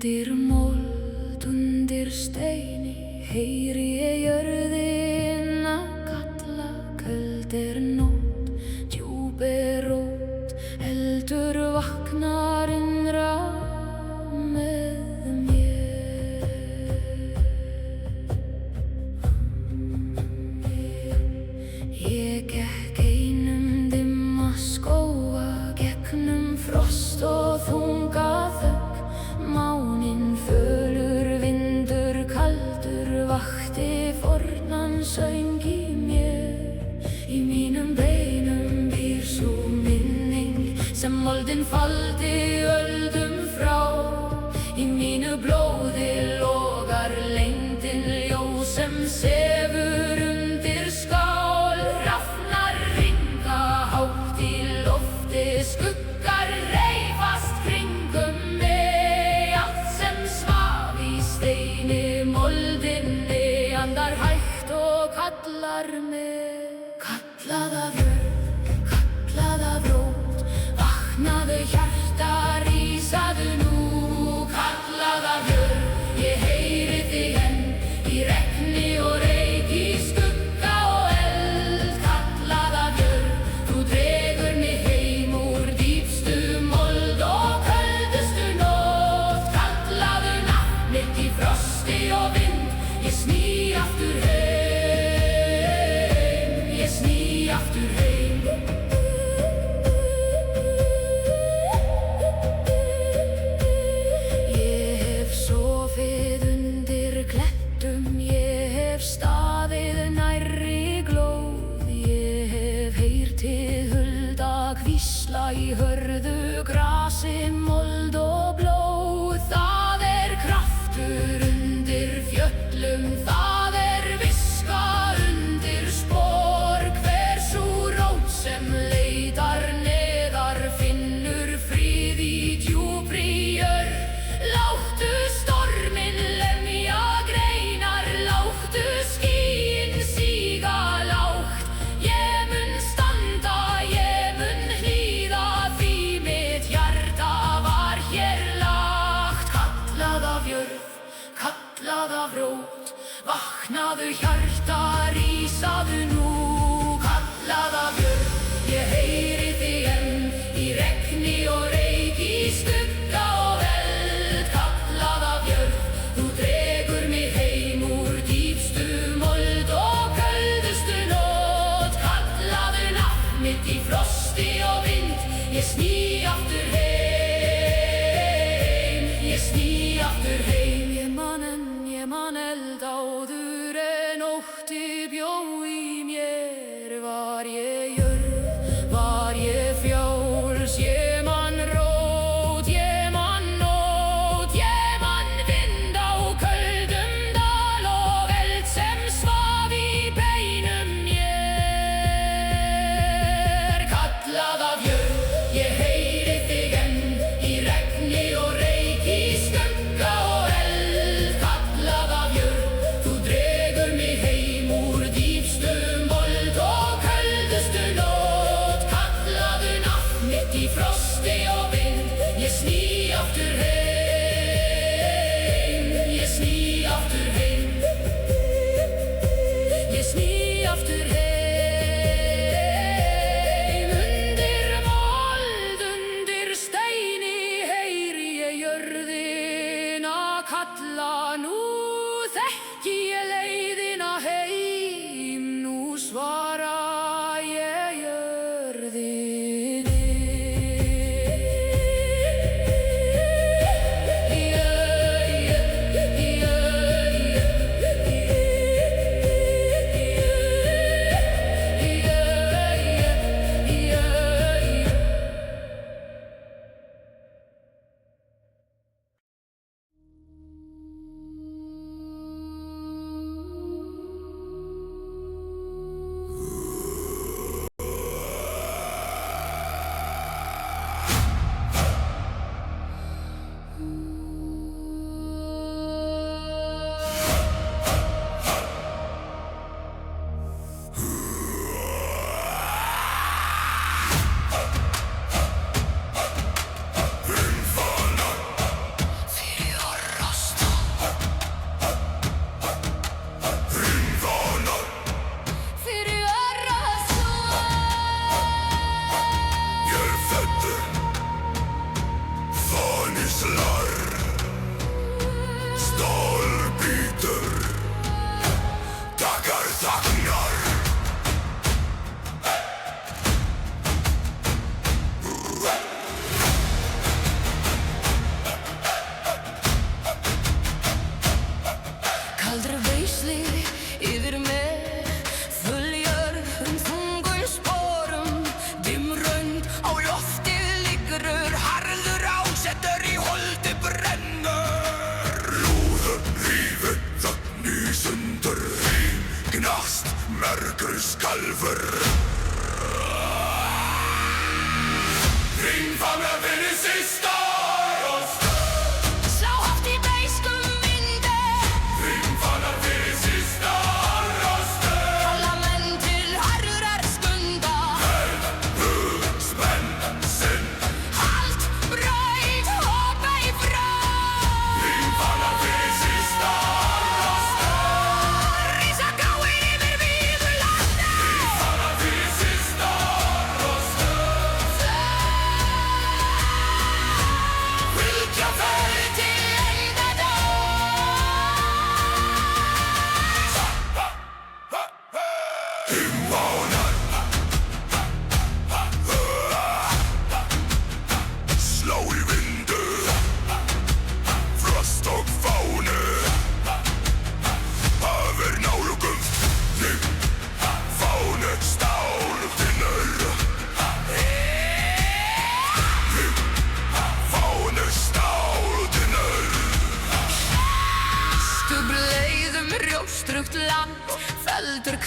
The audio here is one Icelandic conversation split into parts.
Undir mold, undir steini heyri ég jörðina kalla. Köld nótt, djúp rót, eldur vaknar innra með mér. Ég gekk einum dimma skóga, gegnum frost og þunga þögn. Máninn fölur, vindur kaldur vakti fornan söng í mér. Í mínum beinum býr sú minning sem moldin faldi öldum frá. Í mínu blóði logar lengdin, ljós sem sefur undir skál. Rafnar ringa hátt í lofti, skuggar reifast kringum mig. Allt sem svaf í steini moldinni andar hægt og kallar mig. Kallað af jörð, kallað af rót, vaknaðu hjarta, rísaðu nú. Kallað af jörð, ég heyri þig enn, í regni og reyk, í skugga og eld. Kallað af jörð, þú dregur mig heim úr dýpstu mold og köldustu nótt. Kallaðu nafn mitt í frosti og vind, ég sný aftur heim, ég sný aftur heim. Ég hef sofið undir klettum, ég hef staðið nærri glóð. Ég hef heyrt hið hulda hvísla í hörðu grasi, mold og blóð. Það kraftur undir fjöllum, það viska undir spor. Hver sú rót sem leitar neðar finnur frið í djúpri jörð. Láttu storminn lemja greinar, láttu skýin síga lágt. Ég mun standa, ég mun hlýða, því mitt hjarta var hér lagt. Kallað af jörð, kallað af rót, vaknaðu hjarta, rísaðu nú. Kallað af jörð, ég heyri þig enn, í regni og reyk, í skugga og eld. Kallað af jörð, þú dregur mig heim úr dýpstu mold og köldustu nótt. Kallaðu nafn mitt í frosti og vind, ég sný aftur heim, ég sný aftur heim. Ég man eld áður en ótti bjó í mér. Var ég jörð, var ég fjáls, ég man rót, ég man nótt. Ég man vind á köldum dal og eld sem svaf í beinum mér. Kallað af jörð, ég heyri þig enn, í regni og reyk, í skugga og eld. Kallað af jörð, þú dregur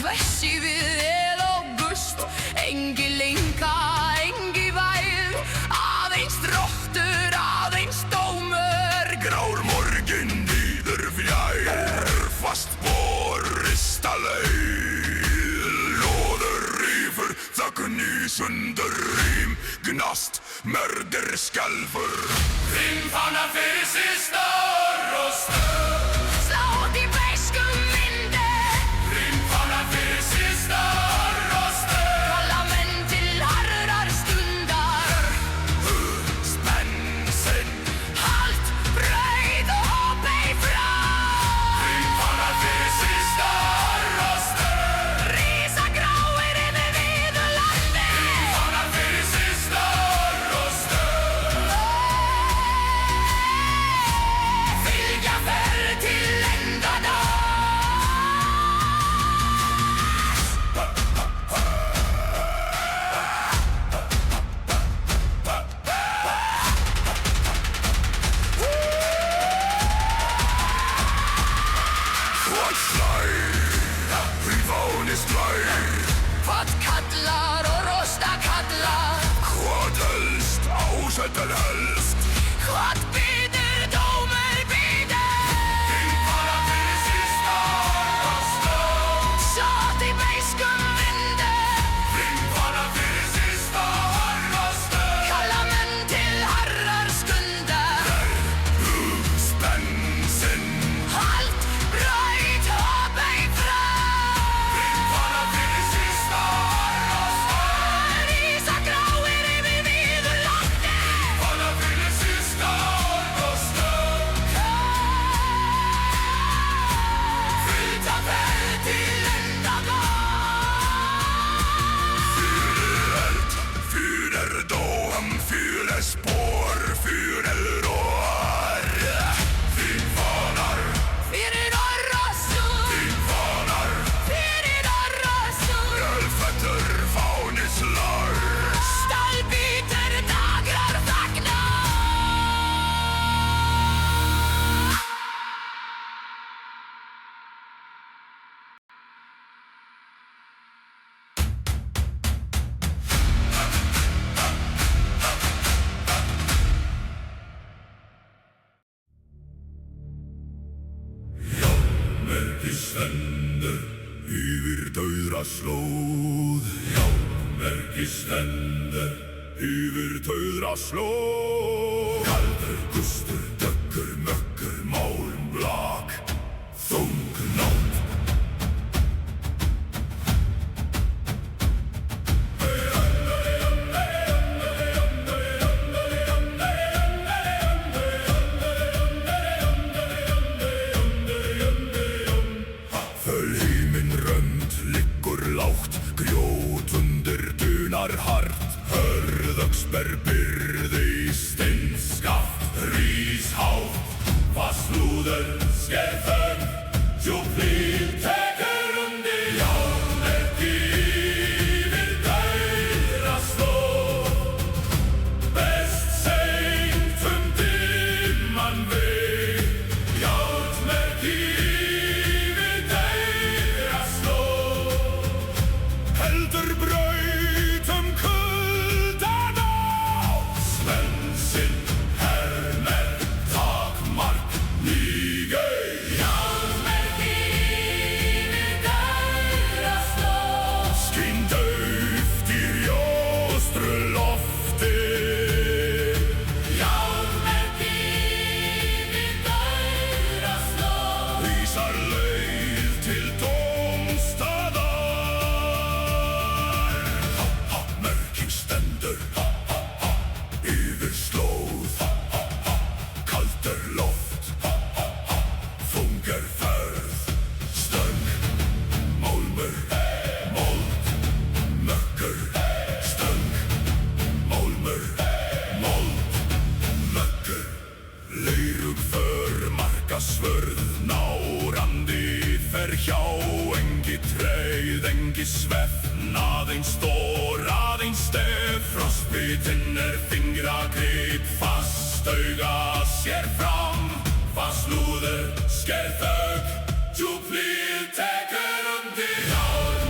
hvessi við el og gust, engi lenka, engi væl, aðeins drottur, aðeins dómur. Grár morgin nýður fjær, fast borist að leið, lóður rífur, þögn í sundur rím, gnast, mörder skelfur. Rimfanna fyrir systor og stöð, Slátt í beiskum vindi, rimfanna fyrir systor og stöð. kalla menn til harðrar stundar. Spennsinn, Halt, brauð og beig fram. Rimfanna fyrir systor og stöð, Rísagráir yfir víðulandi. rimfanna fyrir systor og stöð. Fylgja ferð til endadag. hvað slær, rífán er slær, Hvað kallar og rosta kallar, hvað helst, ásettar helst. hvað býður dómur býður. Rimfanna fyrir systor og stöð, Sátt í beiskum vindi, rimfanna fyrir systor og stöð. kalla menn til harðrar stundar. Spennsinn, Halt, brauð og beig fram. Rimfanna fyrir systor og stöð, Rísagráir yfir víðulandi. rimfanna fyrir systor og stöð. Fylgja ferð til endadag. fyrir dóm, fyrir spår, fyrir rår. Þín fanar, Fyrir orrosur, þín fanar, fyrir orrosur. ölfettur fánis lar. Stallbítur dagrar þagna. Merki stendur yfir dauðra slóð. Já, merki stendur yfir dauðra slóð. Kaldur gustur, döggur, möggur, málm, blak, þung nótt. Föl híminn rönd, liggur lágt, grjót undir dunar hart. Hörðöxber byrði í steinskaft, rís hátt, fast lúður, sker þögn, djúplíð tekur undir. Járnmerki yfir dauðra slóð, best seint dimman veg. Járnmerki yfir dauðra slóð, heldur brautum kuldan á. Spennsinn, hermer, takmark, nýgei. Járnmerki yfir dauðra slóð. Skín dauft í ljóstru lofti. Járnmerki yfir dauðra slóð. Vísar leið til dómstaðar. Merking stendur yfir slóð. Kaldur loft, þungar ferð. Stöng, málmur, mold, möggur. Stöng, málmur, mold, möggur. Leirug för markasvörð, nárandi fer hjá. Engi treið, engi svefn, aðeins stór, aðeins stef. Frostbitinn fingragrip, fast auga sér fram. Fast lúður, sker þögn, djúplíð tekur undir.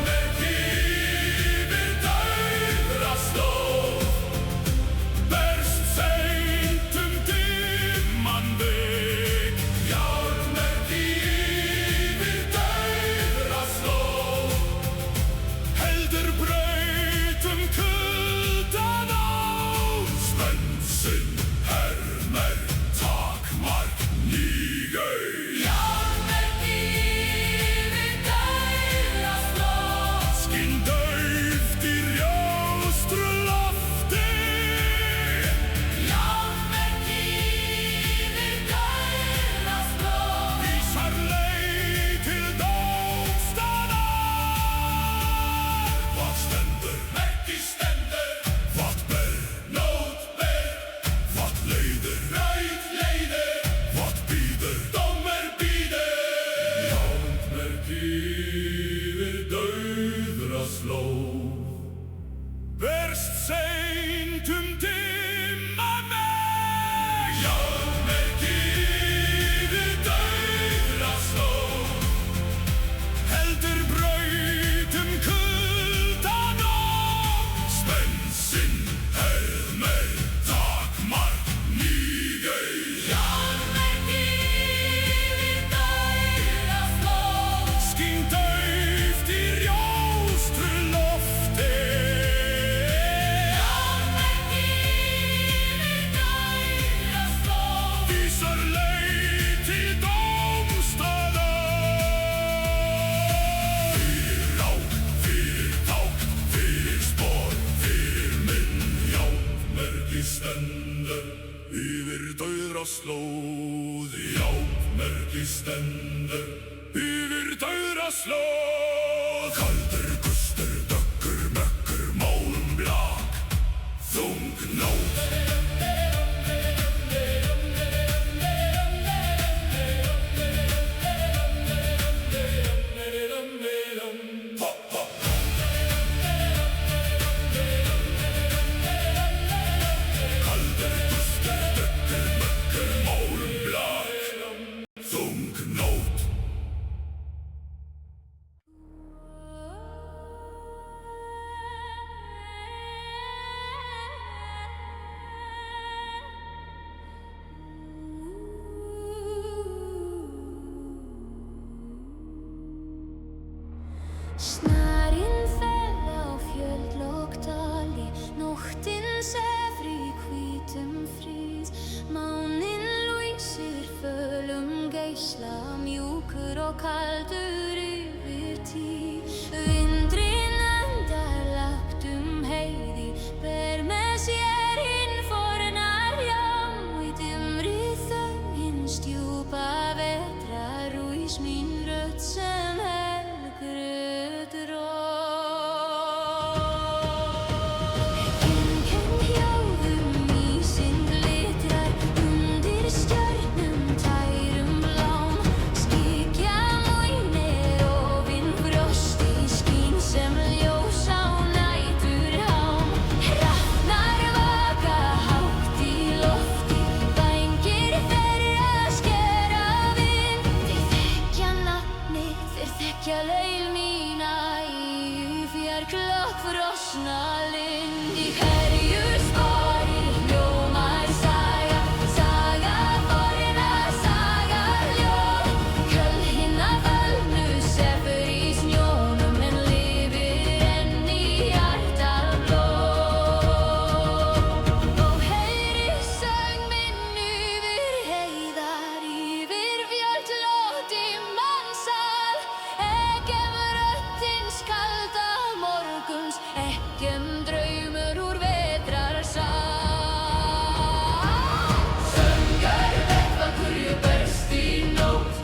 stendur yfir dauðra slóð. Járnmerki stendur yfir dauðra slóð. Kaldur gustur, dökkur mökkur, málmblak, þung nótt. Snarinn fer á fjöll og dali, nóttin sefur í hvítum frið. Máninn lýsir fölum geisla, mjúkur og kaldur yfir tí. Vindurinn andar lágt heiði, ber með sér hinn forna ljá. Í dimmri þögnin stjúpa vetrar rís mín rödd sem helgröð rót. Enginn hljóðum í sinn glitrar undir stjörnum tærum blám. Skyggja móinir ofin frost í skín sem ljós á næturhám. Hrafnar vaka hátt í lofti, vængir þeirra skera vind. Þeir þekkja nafnið, þeir þekkja leið mína í fjarklokk frosna lind. Í hverju spori hljómar saga, saga forna, saga ljóð. Köll hinna fallnu sefur í snjónum en lifir enn í hjarta blóð. Og heyri söng minn yfir heiðar, yfir fjöll í mannsal. Ekkem röddins kalda morguns, ekkem draumur úr vetrarsal. Söngur vettvakurju berst í nótt,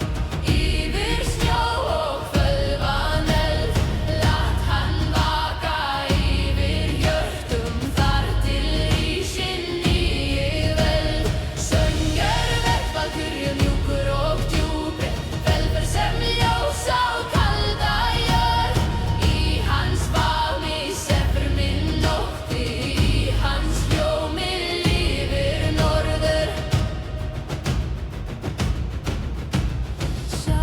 yfir snjó og fölvan eld. Lat hann vaka yfir hjörtum þar til rísin nýi veld. Söngur vettvakurju mjúkur og djúpur, felber sem ljós á kalda jörð. Í hans faðmi sefur minn nótti, í hans hljómi lifir norður. Sá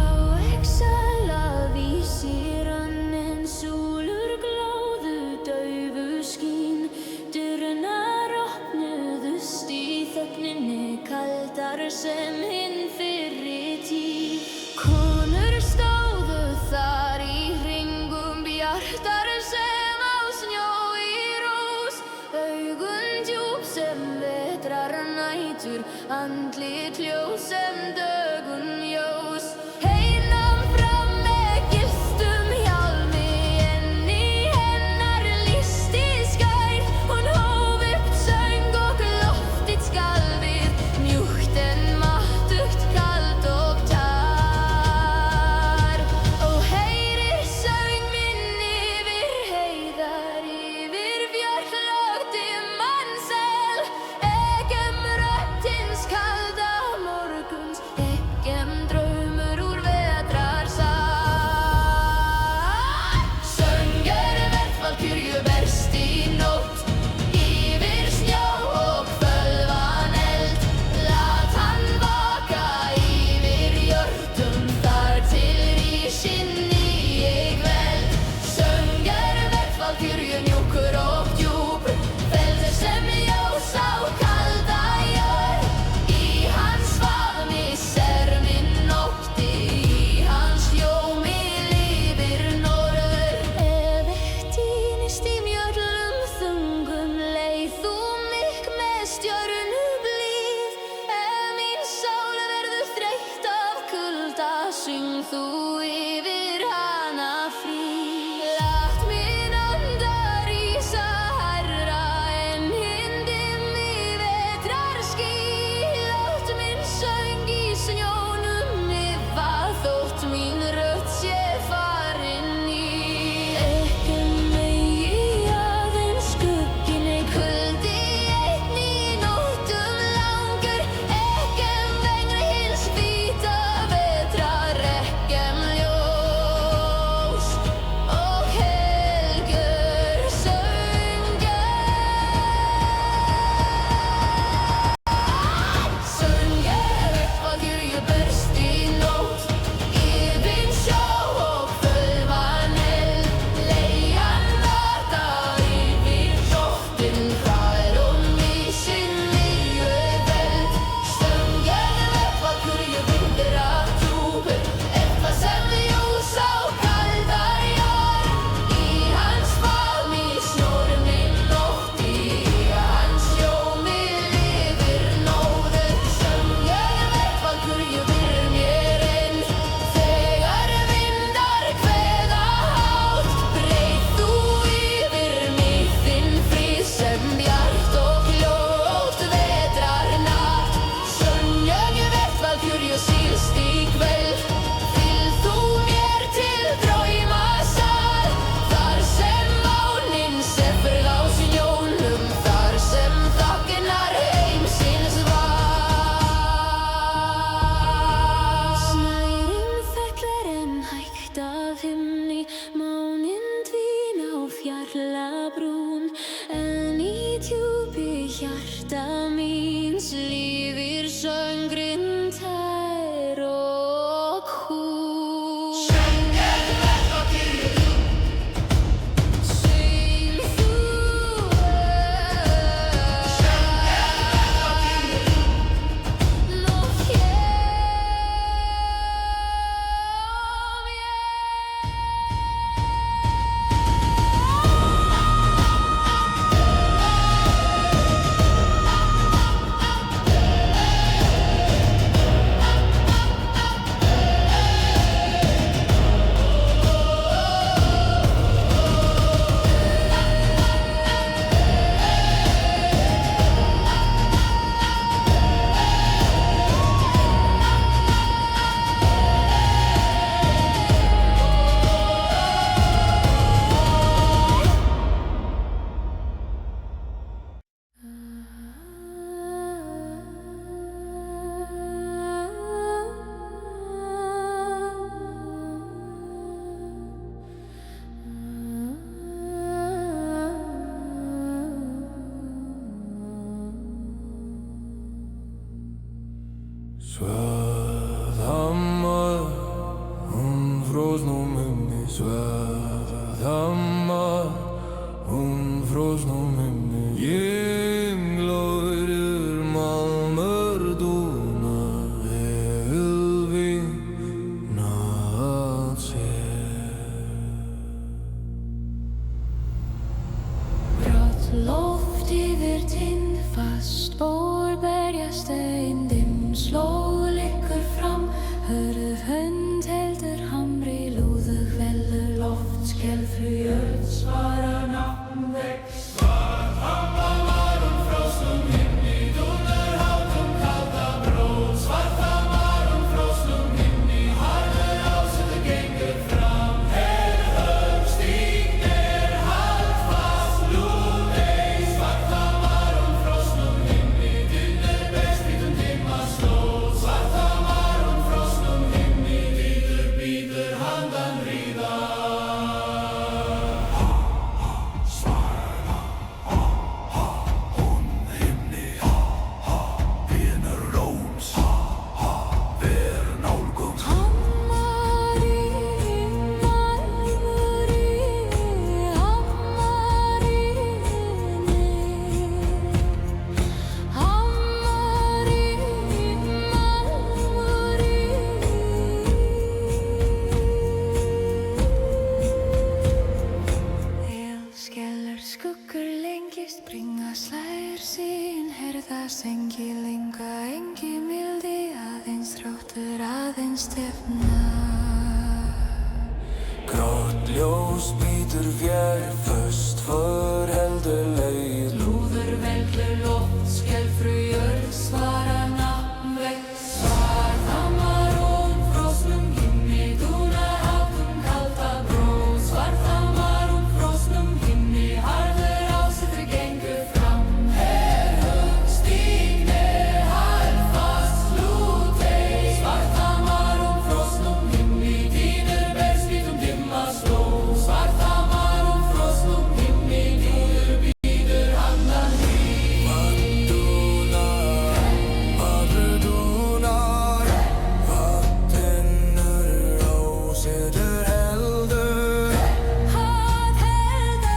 exala vísir hann en súlur glóðu daufu skín. Dyrnar opnuðust í þögninni, kaldar sem hinn fyrri tíð. Konur stóðu þar í hringum, bjartar sem á snjó í rós. Augun djúp sem vetrarnætur, andlit ljós sem dögun ljós. Heinan fram með gylltum hjálmi, en í hennar listi skær. Hún hóf upp söng og loftið skalfið, mjúkt en máttugt, kalt og tar. Og heyrir söng minn yfir heiðar, yfir fjöll í mannsal. Ekkem röddins kalda morguns, Svarðhamar, frosnum himni. Svarðhamar, frosnum himni. Glóðir málmur dúnar, vinna að sér. Grátt loft yfir tindfast ból berjast eindinn slóð liggur fram. Hörð hönd heldur hamri lúðug vellur loft skelfur jörð svarar nafn vex. Svarðhamar var frosnum himni, dúnar hátum kalda bróð. Svarðhamar frosnum himni, harður ásettur gengur fram. Stígnir haldfast lúðey. Svarðhamar frosnum himni, dynur berst hvítum dimma slóð. Svarðhamar frosnum himni, bíður handan ríða. Skellar skuggur lengist, bringa slær sín, herðast engi lenga, engi mildi, aðeins þráttur, aðeins stefna. Grátt ljós bítur fjær, föst för heldur leið. Lúður veldur loft, skelfur jörð svarar nafn vex. Svarðhamar frosnum himni, dúnar hátum kalda bróð. Svarðhamar frosnum himni, harður ásettur gengur fram. Stígnir haldfast lúðey. Svarðhamar frosnum himni, dynur berst hvítum dimma slóð. Svarðhamar frosnum himni, bíður handan Maður dúnar, vatnur ásettur heldur. Hás heldur,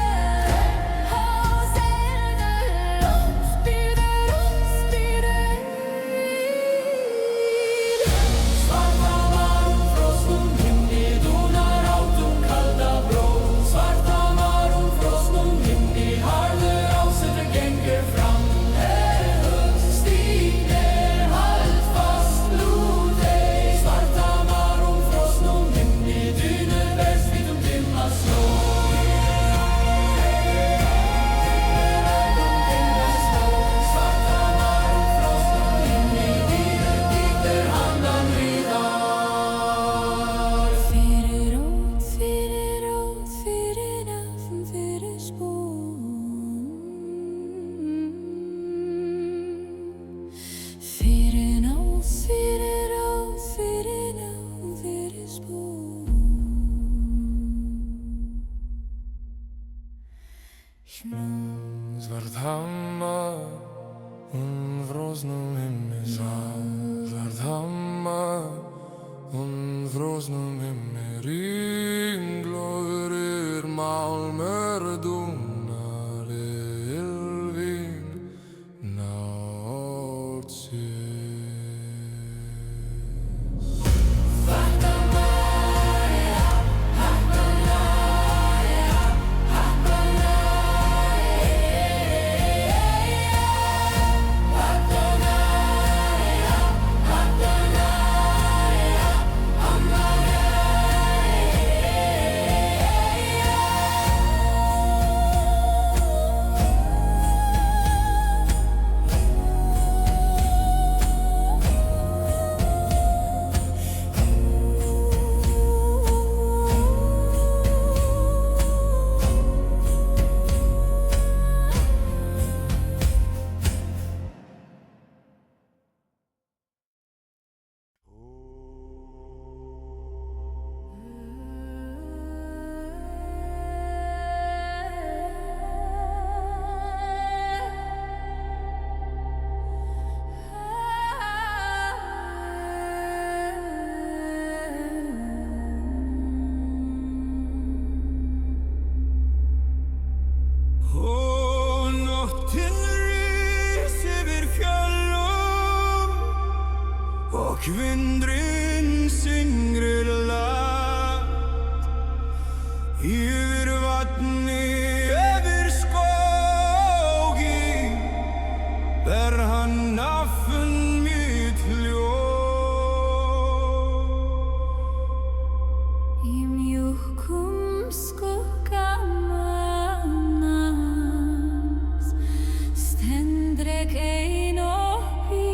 óspýður. Svarðhamar frosnum himni, dúnar hátum kalda bróð. Svarðhamar frosnum himni, harður ásettur gengur fram. Stígnir haldfast lúðey. Svarðhamar frosnum himni, dynur berst hvítum dimma slóð. Svarðhamar frosnum himni, bíður handan ríðar. Fyrir út, fyrir nafn, fyrir spún. Fyrir nótt, fyrir nafn, fyrir spún. Svarðhamar, frosnum himni. Svarðhamar, frosnum himni. Glóðir málmur dúnar, ylvín nátt sér. Svarðhamar og vindurinn syngir lag yfir vatni, yfir skógi ber hann nafn mitt ljóð. Í mjúkum skugga mannans stendur ég ein uppi.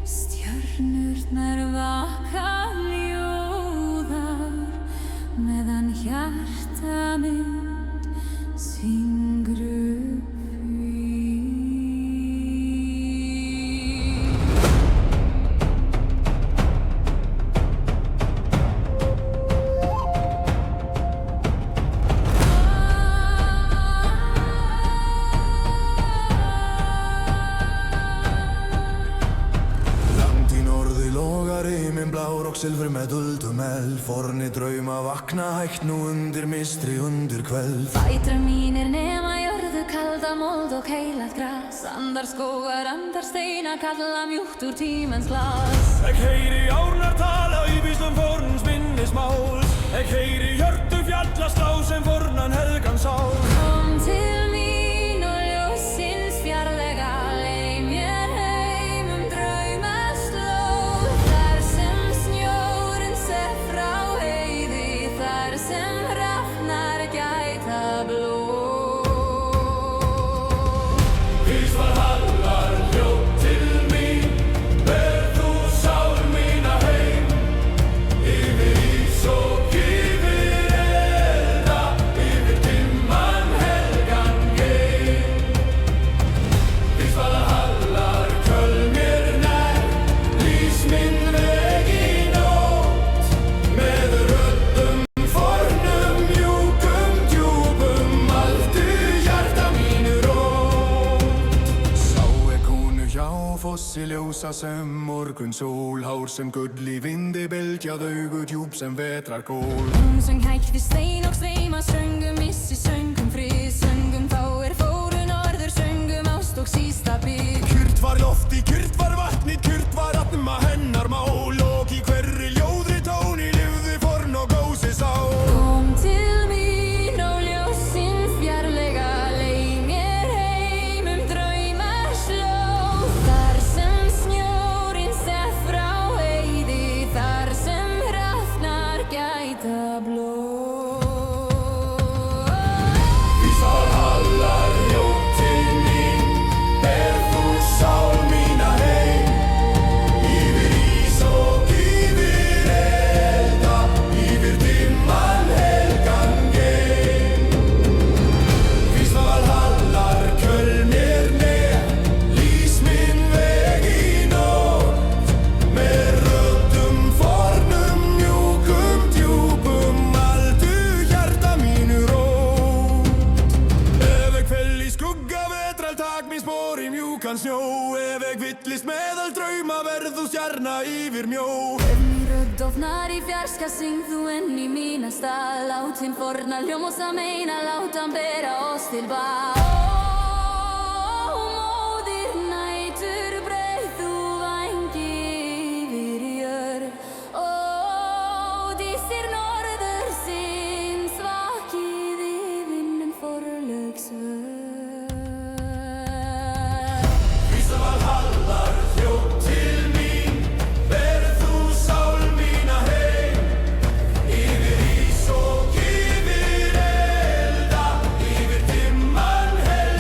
Stjörnurnar vaka ljóðar meðan hjarta mitt syngur upp í. Langt í norði logar himinn blár og silfur með duldum eld. Forni drauma vakna hægt nú undir mistri undir kveld. Fætur mínir nema jörðu kalda mold og heilagt gras. Andar skógar, andar steina kalla mjúkt úr tímans glas. Ég heyri árnar tala í víslum forns minnismáls. Ég heyri hjörtu fjalla slá sem fornan helgan sál. Kom til mín og ljósins fjarlæga leið mér heim draumaslóð. Þar sem snjórinn ser frá heiði, þar sem hrafnar gæta blóð. Vís Valhallar hljóð til mín, ber þú sál mína heim. Yfir ís og yfir elda, yfir dimman helgan geim. Vís Valhallar köll mér nær, lýs minn veg í nótt. Með röddum fornum mjúkum djúpum, aldu hjarta mínu rót. Sá konu hjá fossi ljósa sem morgun sól. Hár sem gull í vindi bylgjað, augu djúp sem vetrar gól. Hún söng hægt við stein og sveima, söngum missi, söngum frið, söngum þá fóru norður, söngum ást og sísta bygg. Kyrrt var lofti, kyrrt var vatni, kyrrt var atma hennar mál. Og í hverri ljóðri tóni lifði forn og gósi sál. Kom til mín og ljósins fjarlæga leið mér heim draumaslóð. Þar sem snjórinn ser frá heiði, þar sem hrafnar gæta blóð. Vís Valhallar hljóð til mín, ber þú sál mína heim. Yfir ís og yfir elda, yfir dimman helgan geim. Vís Valhallar köll mér nær, lýs minn veg í nótt. Með röddum fornum mjúkum djúpum, aldu hjarta mínu rót. Ef ég fell í skugga vetral, tak mín spor í mjúkan snjó. Ef ég villist meðal drauma, verð þú stjarna yfir mjó. Ef mín rödd ofnar í fjarska, syng þú enn í mína stað. Lát hinn forna hljómosa meina, lát hann bera oss til bað. Ó, móðir nætur, breið þú vængi yfir jörð. Ó, dísir norðursins, vakið í vinnum forlög svör. Vís Valhallar hljóð til mín, ber þú sál mína heim. Yfir ís og yfir elda, yfir dimman helgan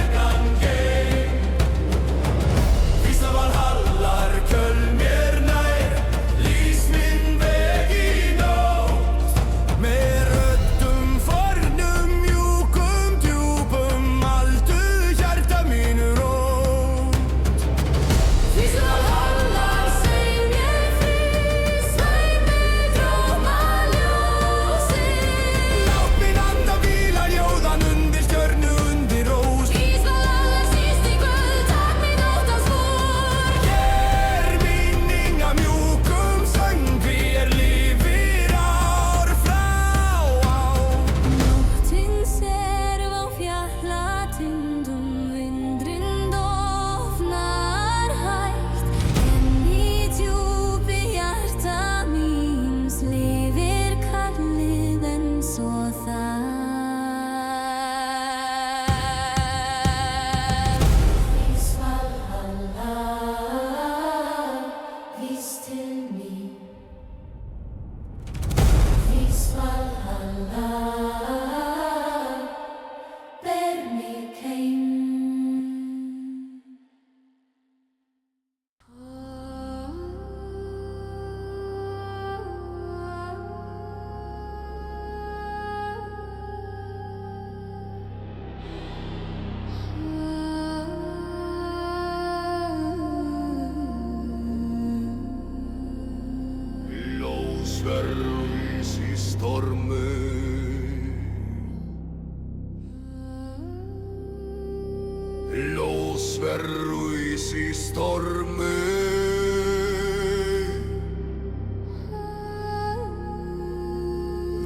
stormi.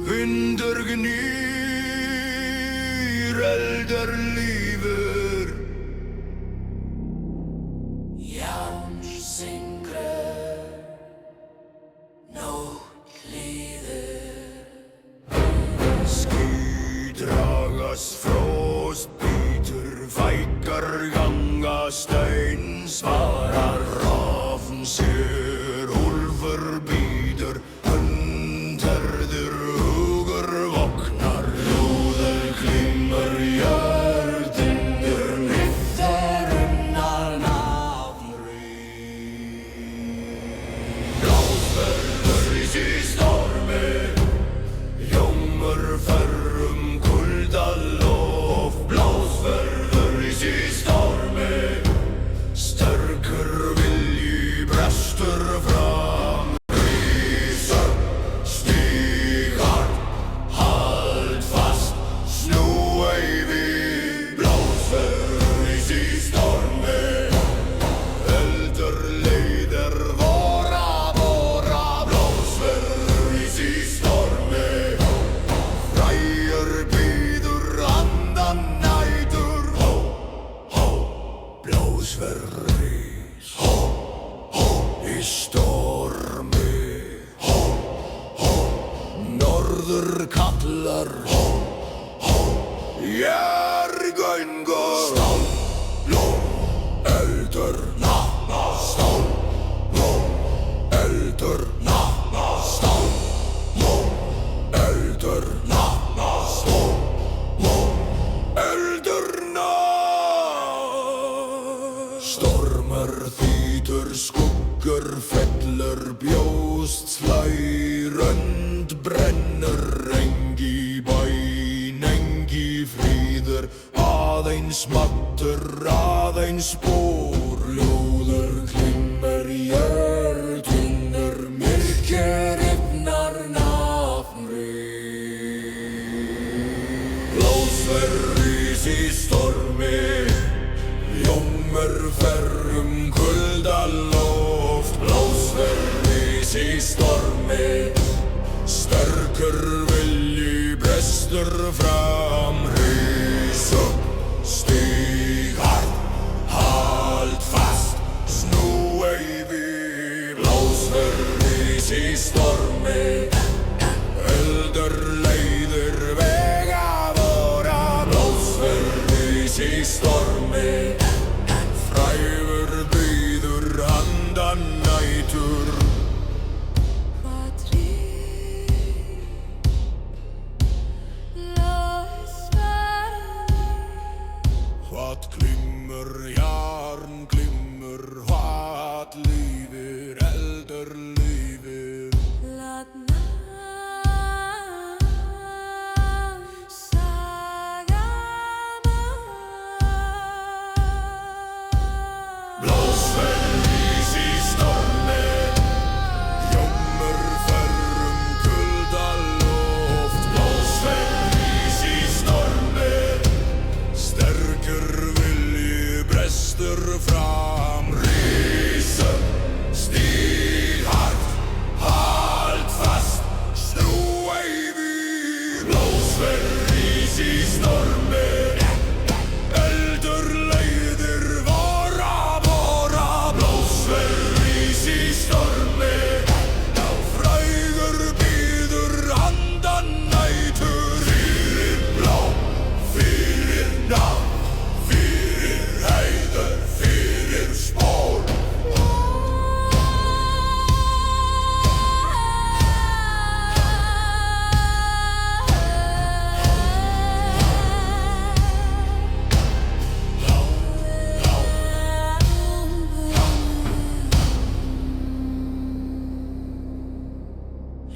Vindur gnýr, eldar lífur. Járns syngur, nótt líður. Ský dragast, frost bítur, fækkar ganga stein. Svarar rafn sér, úlfur bítur, hundherður hugur vognar. Lúður klimmur jörðindur, nýttar unnar nafnrýr. Blásverður í stormi, ljómur ferrum kuldalof. Blásverður í stormi, sterkur vilji brestur fram. Rísa, stíg hart, hald fast, snú ei við. Blásverður í stormi, eldur leiðir vora. Blásverður í stormi, frægur bíður andan nætur. Hó, hó, blásverður í stormi. Hó, hó, norður kallar. Hó, hó, jörgöngur. Stál, lón, eldur, stál, lón, eldur, stál, lón, eldur, stál, lón, eldur, stormur þýtur, skuggur fellur, bjóst slær, önd brennur. Engi bæn, engi fríður, aðeins mattur, aðeins spór. Lúður klimmur jörðindur, myrkir rifnar nafnrýr. Blásverður í stormi, ljómur ferrum kuldaloft. Blásverður í stormi, sterkur vilji brestur fram. Rís upp, stíg hart, hald fast, snú ei við. Blásverður í stormi, eldur leiðir vega vora. Blásverður í stormi, frægur bíður andan nætur. Hvað klimmur járn klimmur, hvað lífir, eldur lífir. Blásverður í stormi, ljómur ferrum kuldaloft. Blásverður í stormi, sterkur vilji brestur fram. Rís upp, stíg hart, hald fast, snú ei við. Blásverður í stormi, eldur leiðir vora. Blásverður í stormi, frægur bíður andan nætur. Fyrir blá, fyrir nafn, fyrir heiður, fyrir spór.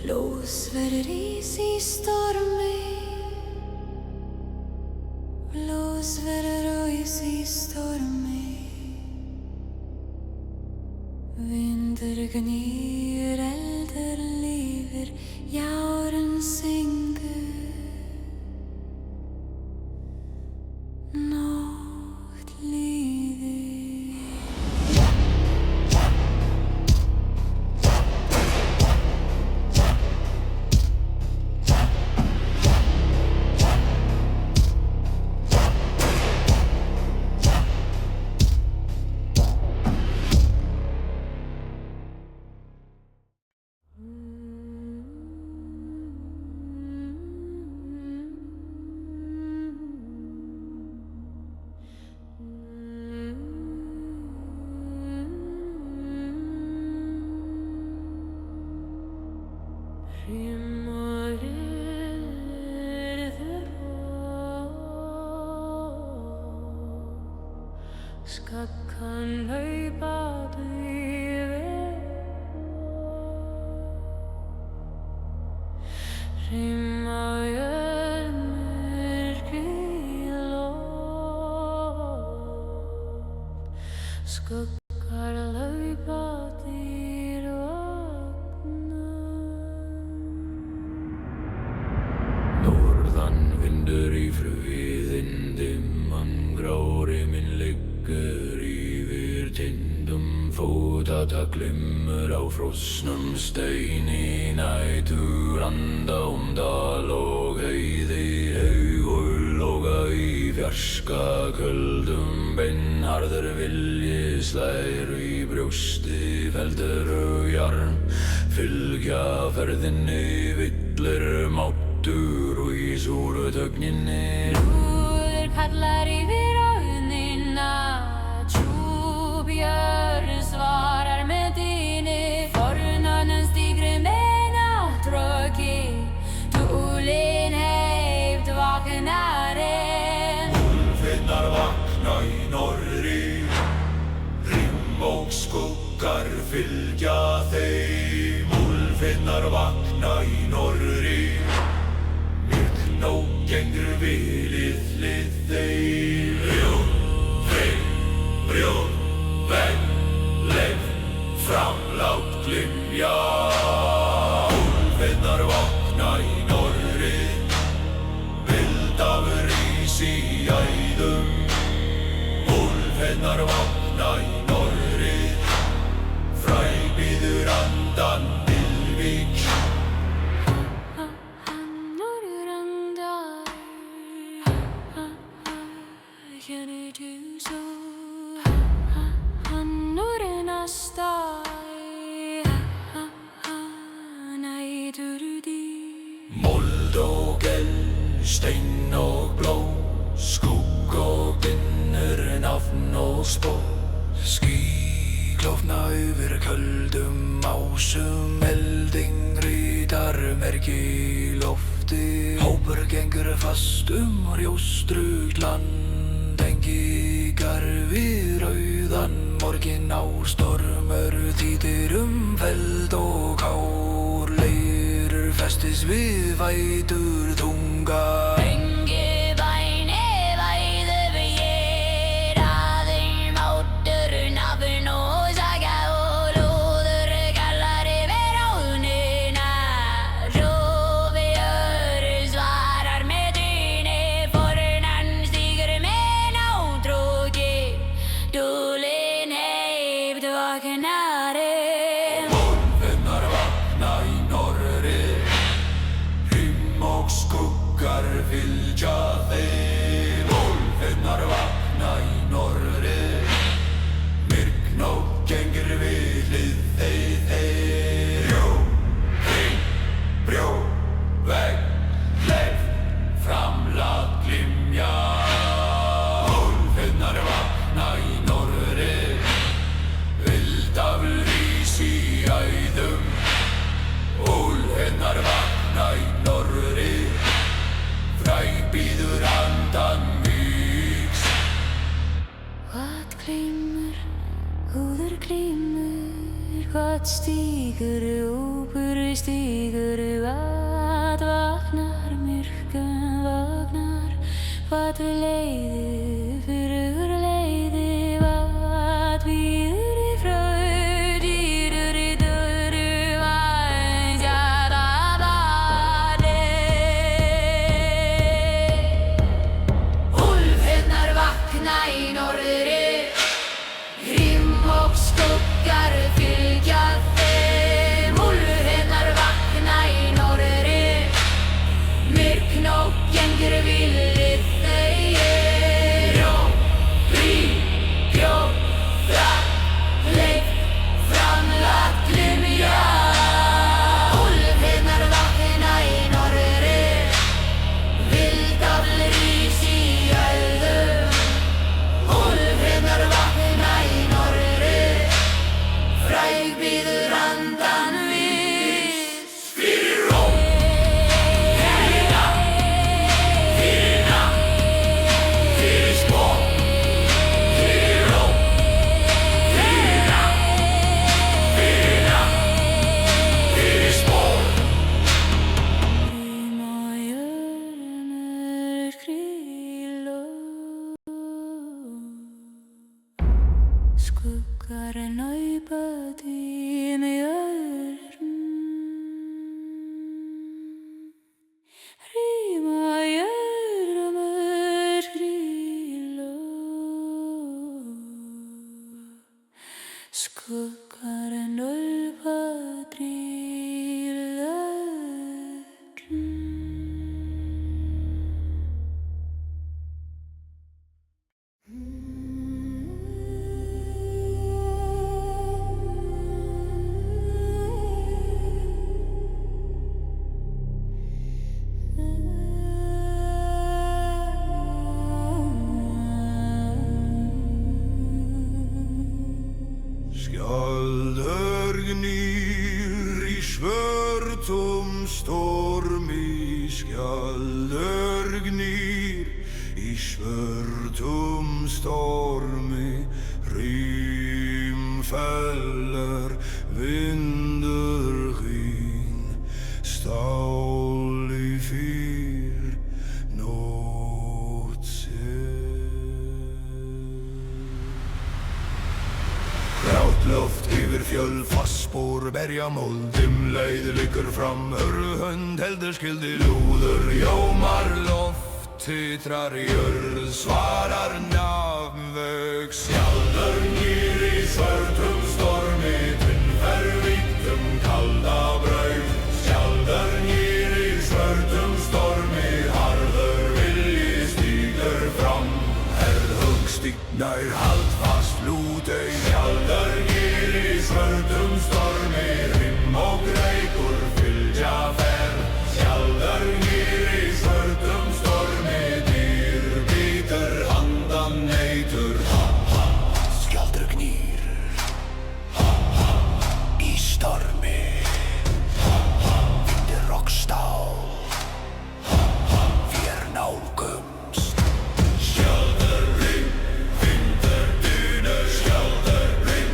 Blásverður í stormi, blásverður í stormi. Vindur gnýr, eldur lífir, járn syngur. Nótt líður. hvar laufblaðir vakna. Norðan vindur í fruðindum, grárið minn liggur yfir tindum, fótata glimmer á frosnum steini, nætur anda dal og heiði, augur loga í fjarska köldum, beinharður vilji slær í brjósti, feldur og jarm, fylgja ferðinni, villir máttur og í súru tögninni. Rúður kallar yfir auðnina, tjúbjörn svarar með dýni, fornanum stígri með náttröki, túlin heift vaknarinn. Úlfinnar vakna í norðri, rimmóksskuggar fylgja þeim. Úlfinnar vakna í norðri, myrknótt gengur vilið hlið þeim. Brjón, þeim, brjón, vegg, leif, framlát glymja. Úlfinnar vakna í norðri, vildafur rís í æðum. Úlfinnar vakna í norðri, fræbíður andan Ylvík. Norður andar, kennir du så, norðin astar, nætur dý. Mold og eld, stein og bló, skugg og dinner, nafn og spó. Ský klofna yfir köldum ásum, elding ritar merki í lofti. Hópur gengur fast rjóstrugt land, engingar við rauðan morgin á stormur, þýtir feld og kár, leir festis við vætur tunga. Engi bæni væðu við aðeim áttur, nafn og saga og lúður kallar yfir áðnina, tjúbjörn svarar með dýni, fornan stígur með náttröki, túlin heift vaknarinn. Úlfinnar vakna í norðri, rimmóksskuggar fylgja þeim. Úlfinnar vakna í norðri, myrknótt gengur við hlið þeim. Brjón, þeim, brjón, vegg, leif, framlát glymja. Úlfinnar vakna í norðri, vildafur rís í æðum. Úlfinnar vakna í norðri, fræbíður andan Víks. Hvað glymur, húður glymur, hvað stígur, ópur stígur, hvað vaknar, myrkun vaknar, hvað leiði, fyrir leiði, hvað býður í fröð, dýrur í döru, vænsjata barni. Úlfinnar vakna í norðri, rimmóksskuggar fylgja þeim. Úlfinnar vakna í norðri, myrknótt gengur vilið þeim. en naupa þín í öðrum Rýma í öðrum öskri Skuggar en naupa þín Skjaldar gnýr í svörtum stormi, skjaldar gnýr í svörtum stormi, rimfeller vindur hinn, stál í fyr nótt Grátt loft yfir fjöll, fastspor, berjamold, leið liggur fram, hönd heldur skildi lúður, jómar loft, titrar jörð, svarar nafnvögg, skjaldar gnýr í svörtum stormi, tvinnfervítum kalda braut, skjaldar gnýr í svörtum stormi, harður vilji stígur fram, herðhugg stígnær, hald fast lútei, skjaldar gnýr í svörtum stormi, rimm og reikur fylgja ferð, skjaldar gnýr í svörtum stormi, dýr bítur handan neytur, skjaldar gnýr í stormi, vindur og stál, vér nálgumst, skjaldar ring, vindur dynur, skjaldar ring,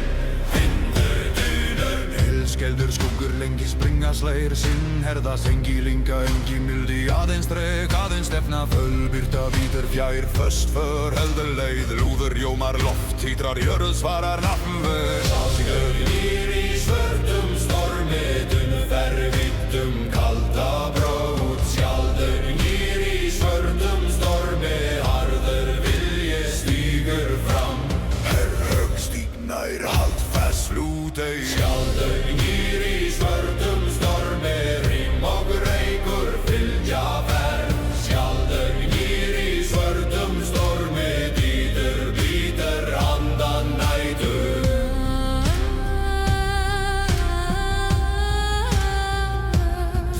vindur dynur, helskjeldur skuggur lengi springa slægir sinn, herða sengi linga engi mildi, aðeins dreg, aðeins stefna, fölbyrta vítur fjær, föst för heldur leið, lúður jómar loft, títrar jörð, svarar nafnvögg, skjaldar gnýr í svörtum stormi, dunnfervítum kalda brót, skjaldar gnýr í svörtum stormi, harður vilji stígur fram, herðhugg stígnær, hald fast lútei, skjaldar gnýr í svörtum stormi, rím og reikur fylgja ferð, skjaldar gnýr í svörtum stormi, dýtur bítur handan nætur.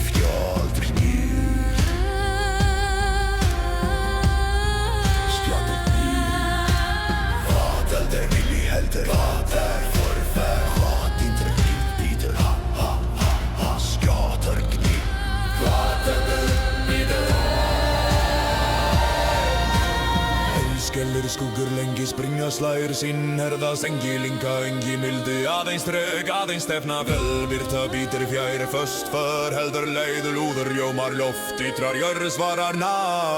Skjaldar gnýr, skjaldar gnýr, hvað heldur vilji heldur, hvað forfær, hvað dýtur bítur, skjaldar gnýr, hvað heldur bítur. Helskjellir skuggur lengi springa slægir sinn, herða sengi linga engi mildi, aðeins dreg, aðeins stefna, fölbyrta bítur fjær, föst för heldur leið, lúður jómar loft, títrar jörð, svarar nafnvögg,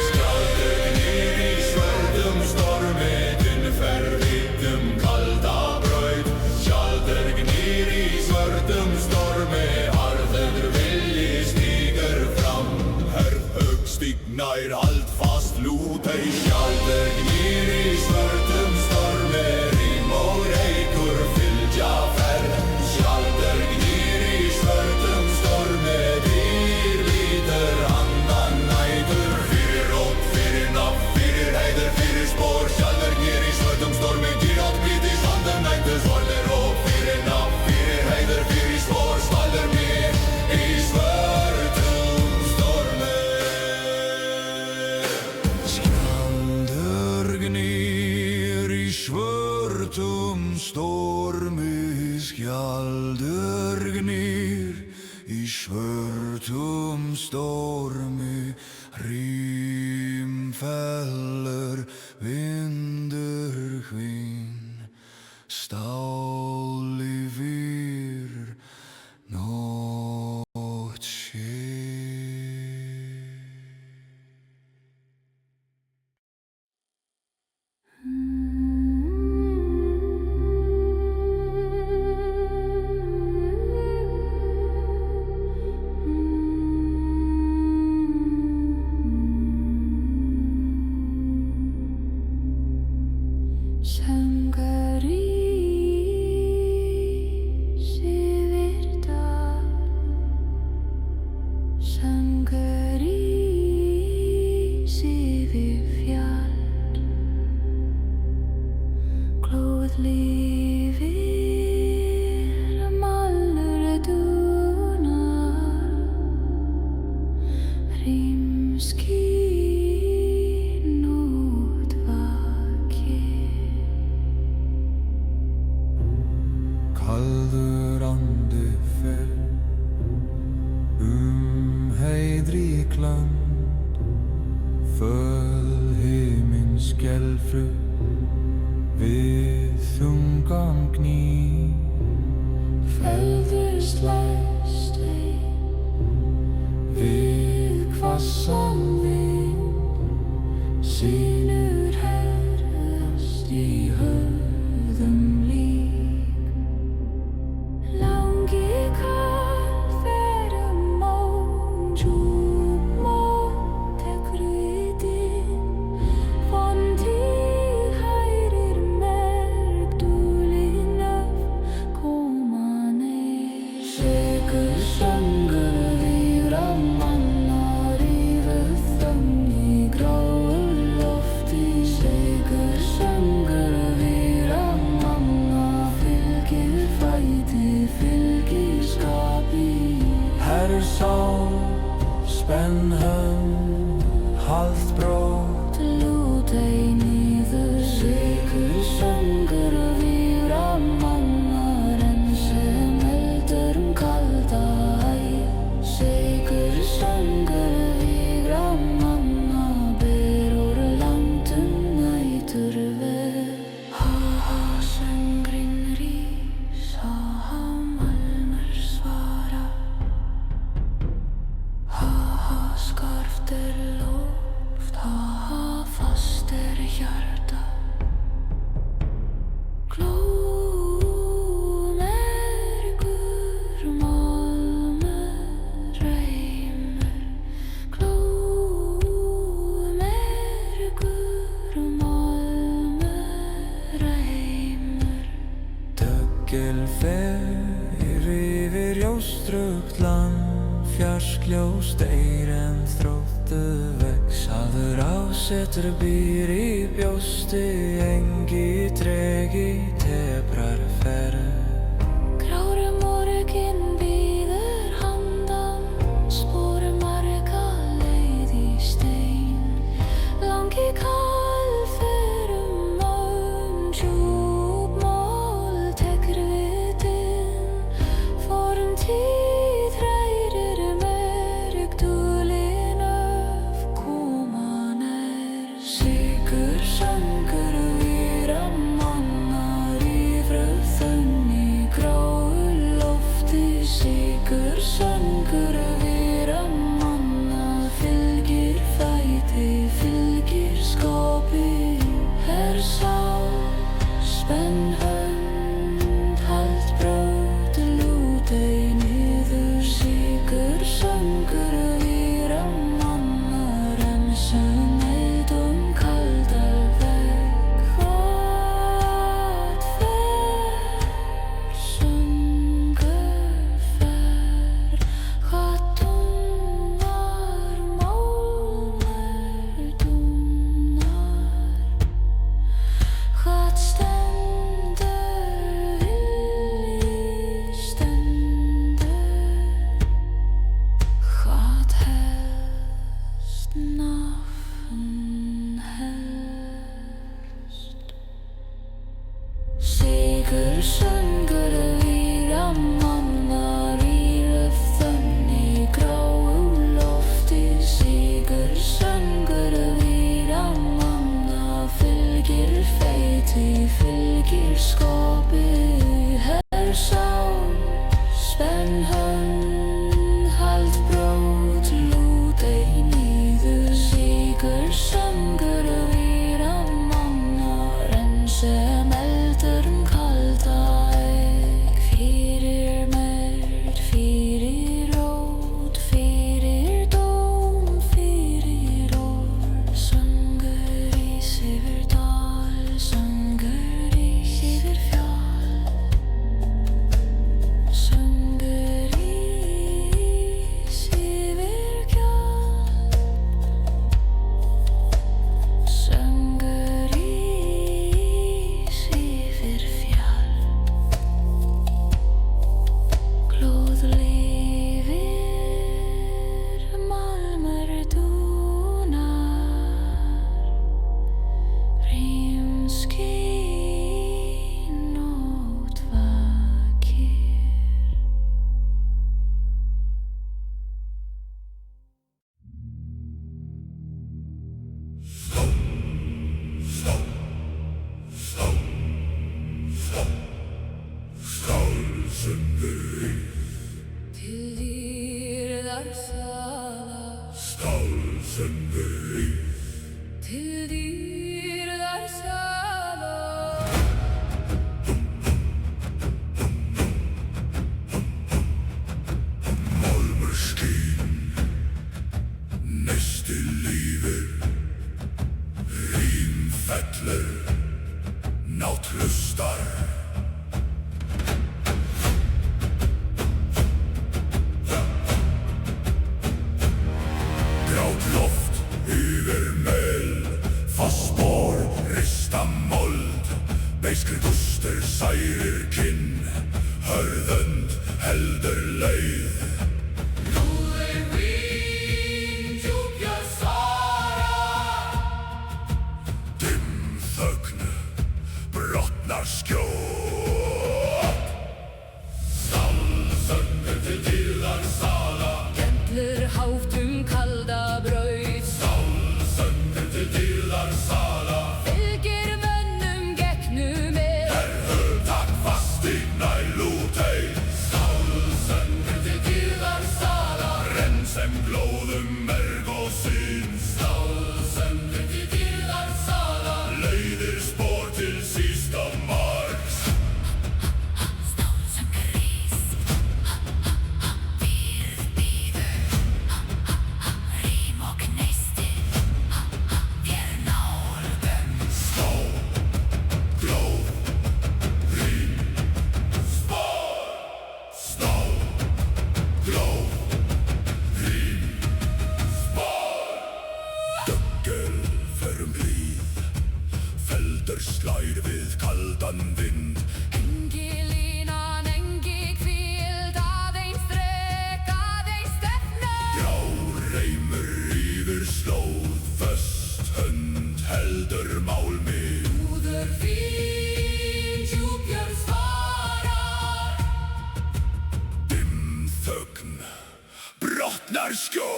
skjaldar gnýr í svörtum stormi, dunnfervítum kalda braut, skjaldar gnýr í svörtum stormi, harður vilji stígur fram, herðhugg stígnær, hald fast lútei, skjaldar gnýr í svörtum stormi, rím og reikur fylgja ferð, skjaldar gnýr í svörtum stormi, dýr bítur handan nætur, fyrir rót, fyrir nafn, fyrir heiður, fyrir spór, skjaldar gnýr í svörtum stormi, dýrat bítis handan nætur, svaldir hóp, fyrir nafn, fyrir heiður, fyrir spór, skjaldar gnýr í svörtum stormi. Skjaldar gnýr í svörtum stormi, skjaldar gnýr í svörtum stormi, rimfeller vindur hvinn, stál í fyr nótt sé. Söngur ís yfir dal, söngur ís yfir fjall, glóð lifir málur dúnar, rímskín út vakir. Kaldur andi fer heiðrík lönd, föl himinn skelfru við þungan gný. Feðurst læst ein við hvassan vind, sýnur herðast í höfðum lík. Langi kall fer món, djúp món tekur við inn, framtíð hærir merk, dulin öf koma nær. Sekur söngur víra manna, rífur þögn í gráu lofti. Sekur söngur víra manna, fylgir fæti, fylgir skapi. Hersál, spenn hönd, halt brót, Lút ei niður. Sekur söngur víra manna, renn sem eldur kalda æð. Sekur söngur víra manna, ber úr landum nætur ver. Ha, söngurinn rís, ha, málmur svara. Ha, skarft loft, ha, fast hjarta. Glómergur málmur reimur, glómergur málmur reimur. Döggel fer yfir jóstrugt land, fjarskljós deyr en þróttu vex. Hafður ásetur býr í bjósti, engi tregi teprar ferð. Grári morginn bíður handan, spor marga leið í stein. Langi kall fer món, djúp mól tekur við inn, forntíð hrærir merk, dulin öf koma nær. Sekur söngur víra manna, rífur þögn í gráu lofti. Sekur söngur víra manna, fylgir fæti, fylgir skapi. Hersál, spenn hönd, halt brót, lút ei niður. Sekur söngur víra manna, renn sem eldum kaldar veg. Hvað fer söngur fer, hvað dúnar málmur dúnar, hvað stendur vilji stendur, hvað helst nafn helst. Sekur söngur víra manna, rífur þögn í gráu lofti. Sekur söngur víra manna, fylgir fæti, fylgir skapi. Hersál, spenn hönd, halt brót, lút ei niður. Sekur söngur víra manna, renn sem eldur kalda æg. Fyrir mörd, fyrir rót, fyrir dóm, fyrir orð. Söngur ís yfir dal, söngur Nátt hlustar. Grátt loft yfir mel, fast spor, rista mold, beiskri gustur særir kinn, hörðönd heldur leið. Lúðin vín, djúpjörð svara. Dimm þögn, brotnar skjót. Stálsöngur til dýrðar sala. Skellur hátt kalda braut. Stálsöngur til dýrðar sala. Fylgir mönnum gegnum Takk fast í nælútei. Stálsöngur til dýrðar sala. Renn sem glóðum merg og sýn. Stálsöngur til dýrðar sala. Leiðir spor til sísta marks. Stálsöngur rís. Býrð býður. Rím og gneisti. Þér nálgun. Glóð, rím, spor. Stál, glóð, rím, spor. Döggel förum hlýð, feldur slær við kaldan vind. Engi línan, engi hvíld, aðeins þrek, aðeins stefna. Já, reymur yfir slóð, föst hönd heldur mál mig. Lúður vín, djúpjörð svara. Dimm þögn, brotnar skjót.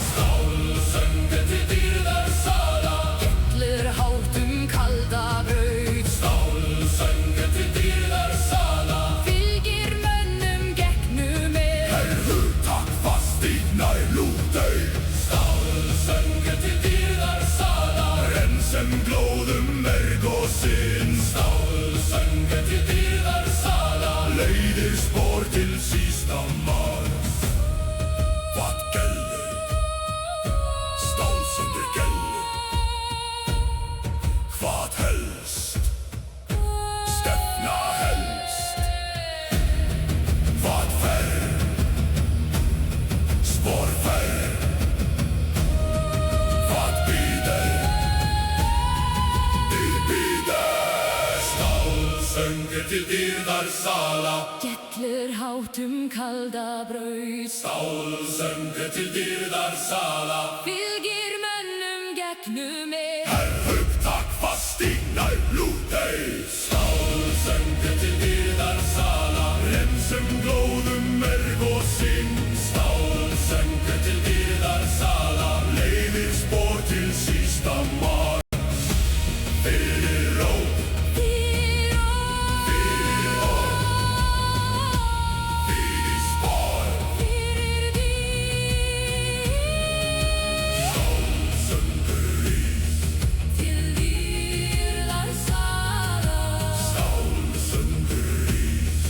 Stálsöngur til dýrðar sala. Skellur hátt kalda braut. Stálsöngur til dýrðar sala. Fylgir mönnum gegnum Takk fast í nælútei. Stálsöngur til dýrðar sala. Renn sem glóðum merg og sinn. Stálsöngur til dýrðar sala. Leiðir spor til sísta marks. Hvað gellir? Stálsöngur gellir. Hvað helst? Stefna helst. Hvað fer? Spor fer. Hvað býður? Þið býður. Stálsöngur til dýrðar sala. Skellur hátt kalda braut. Stálsöngur til dýrðar sala. Fylgir mönnum gegnum Takk fast í nælútei. Stálsöngur til dýrðar sala. Renn sem glóðum merg og sinn. Stálsöngur til dýrðar sala. Leiðir spor til sísta marks. Fyrir rót, fyrir orð, fyrir spor. Stálsöngur rís, Til dýrðar sala. stálsöngur rís.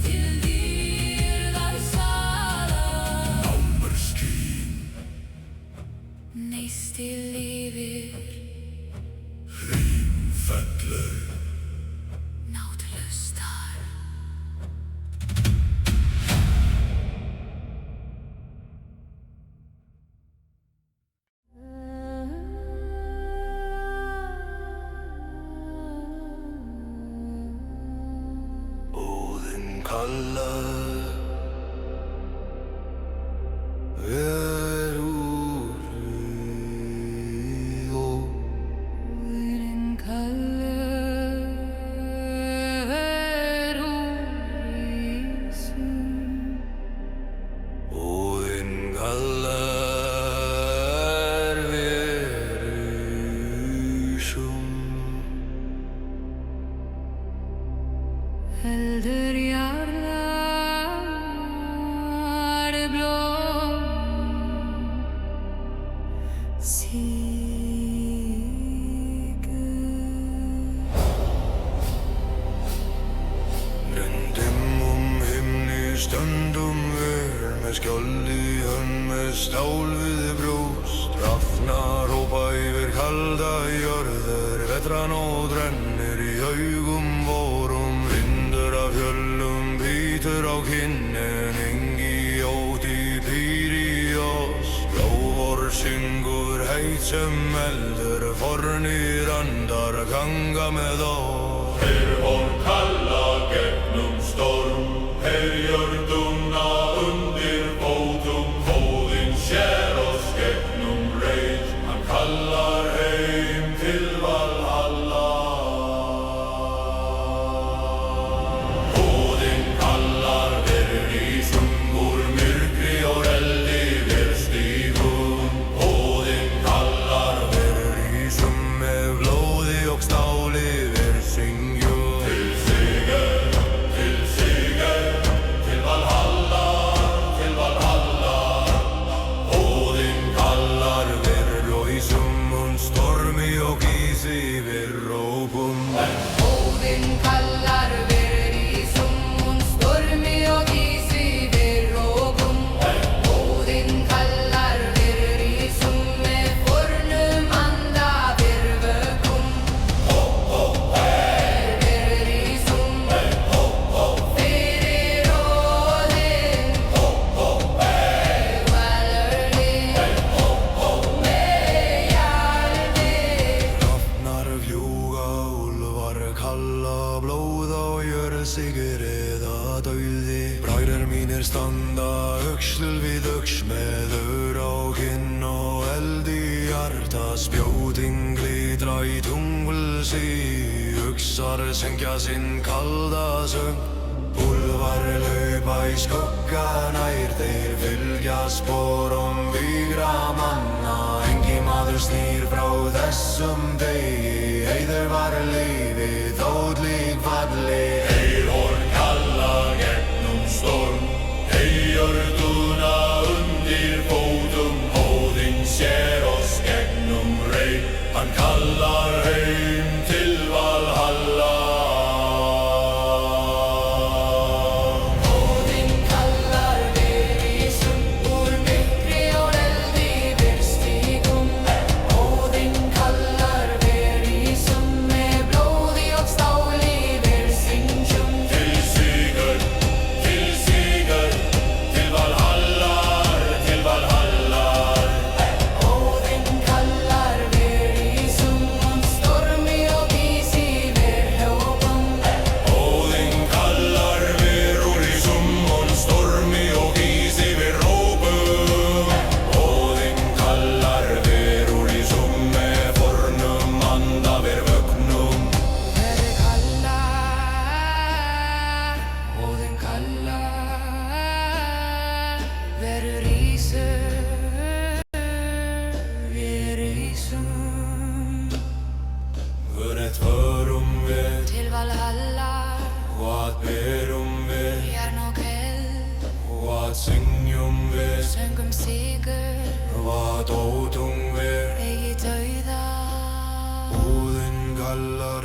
Til dýrðar sala. Námur skín, Neisti lífið rím fellur. nátt hlustar. Óðinn kallar, ver úr og Óðinn kallar úr ísum. Óðinn kallar, ver úsum. Heldur jarðar blóm. Sigur. Röndum himni stöndum ver með skjold í hönd með stál við brjóst. Rafna rópa yfir kalda jörður Vetranót rennir í augum vorum, vindur af fjöllum bítur á kynnin, engi óti býr í oss. Blóvor syngur heit sem eldur, fornir andar ganga með oss. Von kalla gegnum storm, jörðuna undir fótum, Óðinn sér oss gegnum reit, hann kallar heim til Valhalla. Óðinn kallar verð í sungur, myrkri og eldi við stígum. Óðinn kallar verð í sum með blóði og stáli við syngjum. Óðinn kallar verð í sum, stormi og ísi við rókum. Óðinn kallar verð í sum, með fornum anda við vökum. Verð í sum, fyrir Óðinn, valurinn, með jarðir. Hrafnar fljúga, úlfar kalla, blóð á jörð sigir eða dauði. Bræður mínir standa öxl við öxl, með ör á kinn og eld í hjarta. Spjótin glitra í tungulsi, uxar syngja sinn kalda söng. Úlfar laupa í skugga nær, þeir fylgja sporum vígra manna. Engi maður snýr frá þessum degi, heiður var lífið þótt lík falli. Von kalla gegnum storm, jörðuna undir fótum, Óðinn sér oss gegnum reit, hann kallar heim til Valhalla. Óðinn kallar verð í sum, úr myrkri og eldi við stígum. Óðinn kallar verð í sum, með blóði og stáli við syngjum. Til sigur, til Valhallar, til Valhallar. Óðinn kallar verð í sum, stormi og ísi við rókum. Óðinn kallar verð í sum, stormi og ísi við rópum. Óðinn kallar verð í sum, með fornum anda við vögnum. Verð kallar, Óðinn kallar, verð rísur, við rísum. Hvert förum við, Til Valhalla, hvað berum við, járn og eld, hvað syngjum við, söngum sigur, hvað ótum við. eigi dauða. Óðinn kallar